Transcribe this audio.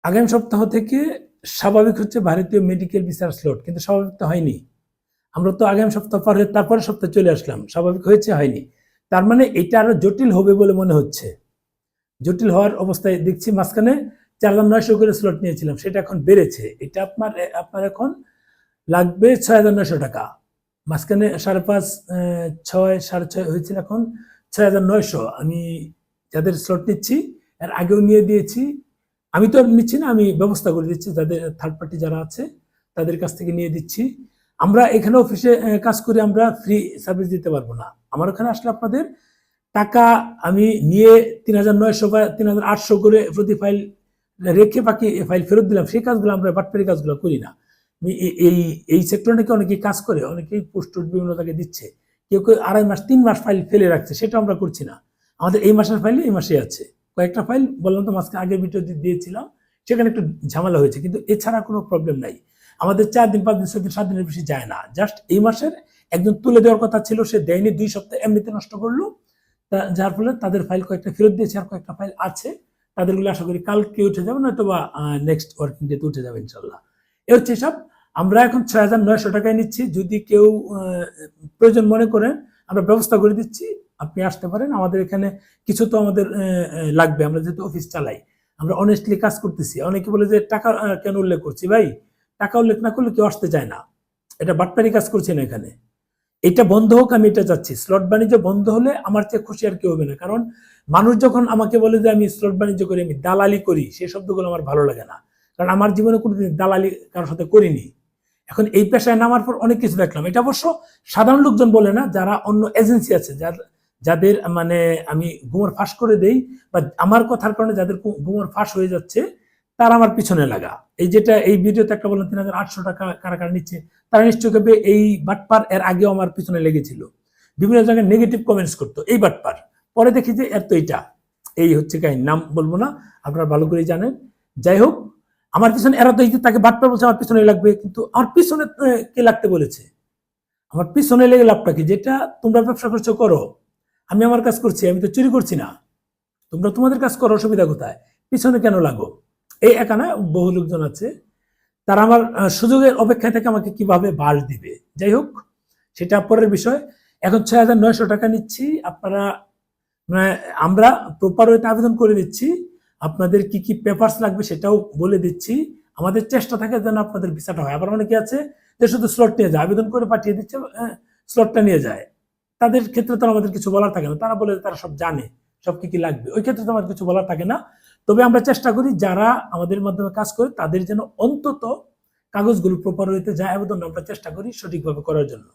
আগামী সপ্তাহ থেকে স্বাভাবিক হচ্ছে ভারতীয় মেডিকেল ভিসার স্লট, কিন্তু স্বাভাবিক তো হয়নি। আমরা তো আগামী সপ্তাহ পরে তারপরে সপ্তাহে চলে আসলাম, স্বাভাবিক হয়েছে হয়নি। তার মানে এটা আরো জটিল হবে বলে মনে হচ্ছে। জটিল হওয়ার অবস্থায় দেখছি মাঝখানে 4,900 করে স্লট নিয়েছিলাম, সেটা এখন বেড়েছে। এটা আপনার আপনার এখন লাগবে 6,900 টাকা। মাঝখানে 5.5 6 6.5 হয়েছিল, এখন 6,900। আমি যাদের স্লট নিচ্ছি এর আগেও নিয়ে দিয়েছি। আমি তো নিচ্ছি না, আমি ব্যবস্থা করে দিচ্ছি, যাদের থার্ড পার্টি যারা আছে তাদের কাছ থেকে নিয়ে দিচ্ছি। আমরা এখানে অফিসে কাজ করে আমরা ফ্রি সার্ভিস দিতে পারবো না। আমার ওখানে আসলে আপনাদের টাকা আমি নিয়ে 3,900 বা 3,800 করে প্রতি ফাইল রেখে বাকি ফাইল ফেরত দিলাম, সেই কাজগুলো আমরা বাটপারি কাজগুলো করি না। এই এই সেক্টরে নাকি অনেকেই কাজ করে, অনেকেই পোস্ট বিভিন্ন জায়গায় দিচ্ছে, কেউ কেউ 2.5 মাস 3 মাস ফাইল ফেলে রাখছে, সেটা আমরা করছি না। আমাদের এই মাসের ফাইল এই মাসে আছে। কয়েকটা ফাইল বললাম তো মাঝখানে আগের ভিডিও দিয়েছিলাম, সেখানে একটু ঝামেলা হয়েছে, কিন্তু এছাড়া কোনো প্রবলেম নাই। আমাদের 4 দিন 5 দিন 6 দিন 7 দিনের বেশি যায় না। জাস্ট এই মাসের একজন তুলে দেওয়ার কথা ছিল, সে দেয়নি, 2 সপ্তাহ এমনিতে নষ্ট করলো। যার ফলে তাদের ফাইল কয়েকটা ফেরত দিয়েছে, আর কয়েকটা ফাইল আছে, তাদেরগুলো আশা করি কালকে উঠে যাবে, নয়তো বা নেক্সট ওয়ার্কিং ডেতে উঠে যাবে ইনশাল্লাহ। এ হচ্ছে সব। আমরা এখন 6,900 টাকায় নিচ্ছি। যদি কেউ প্রয়োজন মনে করেন আমরা ব্যবস্থা করে দিচ্ছি, আপনি আসতে পারেন। আমাদের এখানে কিছু তো আমাদের লাগবে, আমরা যেহেতু অফিস চালাই, আমরা অনেস্টলি কাজ করতেছি। অনেকে বলে যে টাকা কেন উল্লেখ করছি, ভাই টাকা উল্লেখ না করলে কেউ আসতে চায় না, এটা বাটপারি কাজ করছি না এখানে। এটা বন্ধ হোক, আমি এটা চাচ্ছি। স্লট বাণিজ্য বন্ধ হলে আমার চেয়ে খুশি আর কেউ হবে না। কারণ মানুষ যখন আমাকে বলে যে আমি স্লট বাণিজ্য করি, আমি দালালি করি, সেই শব্দগুলো আমার ভালো লাগে না। কারণ আমার জীবনে কোনোদিন দালালি কারোর সাথে করিনি। এখন এই পেশায় নামার পর অনেক কিছু দেখলাম। এটা অবশ্য সাধারণ লোকজন বলে না, যারা অন্য এজেন্সি আছে, যাদের মানে আমি গুমর ফাঁস করে দেই, বা আমার কথার কারণে যাদের গুমর ফাঁস হয়ে যাচ্ছে, তারা আমার পিছনে লাগা। এই যেটা এই ভিডিওতে একটা বললাম 3,800 টাকা কারা কারা নিচ্ছে, তারা নিশ্চয় ভাবে এই বাটপার এর আগেও আমার পিছনে লেগেছিল, বিভিন্ন জায়গায় নেগেটিভ কমেন্টস করতো এই বাটপার। পরে দেখি যে এর তো এইটা এই হচ্ছে কাহিনী, নাম বলবো না, আপনারা ভালো করেই জানেন। যাই হোক, আমার পিছনে এরা তো এই যে তাকে বাটপার বলছে, আমার পিছনে লাগবে, কিন্তু আমার পিছনে কে লাগতে বলেছে? আমার পিছনে লেগে লাভটা কি? যেটা তোমরা ব্যবসা করছো করো, আমি আমার কাজ করছি, আমি তো চুরি করছি না। তোমরা তোমাদের কাজ করো, অসুবিধা কোথায়? পিছনে কেন লাগো? এই একা না, বহু লোকজন আছে, তারা আমার সুযোগের অপেক্ষায় থেকে আমাকে কিভাবে বাস দিবে। যাই হোক, সেটা পরের বিষয়। এখন 6,900 টাকা নিচ্ছি। আপনারা মানে আমরা প্রপার ওয়েতে আবেদন করে দিচ্ছি, আপনাদের কি কি পেপারস লাগবে সেটাও বলে দিচ্ছি। আমাদের চেষ্টা থাকে যেন আপনাদের ভিসাটা হয়। আবার অনেকে আছে যে শুধু স্লট নিয়ে যায়, আবেদন করে পাঠিয়ে দিচ্ছে, স্লটটা নিয়ে যায়। তাদের ক্ষেত্রে তো আমাদের কিছু বলার থাকে না, তারা বলে তারা সব জানে, সব কি কি লাগবে, ওই ক্ষেত্রে তো আমাদের কিছু বলার থাকে না। তবে আমরা চেষ্টা করি যারা আমাদের মাধ্যমে কাজ করে তাদের যেন অন্তত কাগজগুলো প্রপার ওয়েতে যায়, আবেদন আমরা চেষ্টা করি সঠিকভাবে করার জন্য।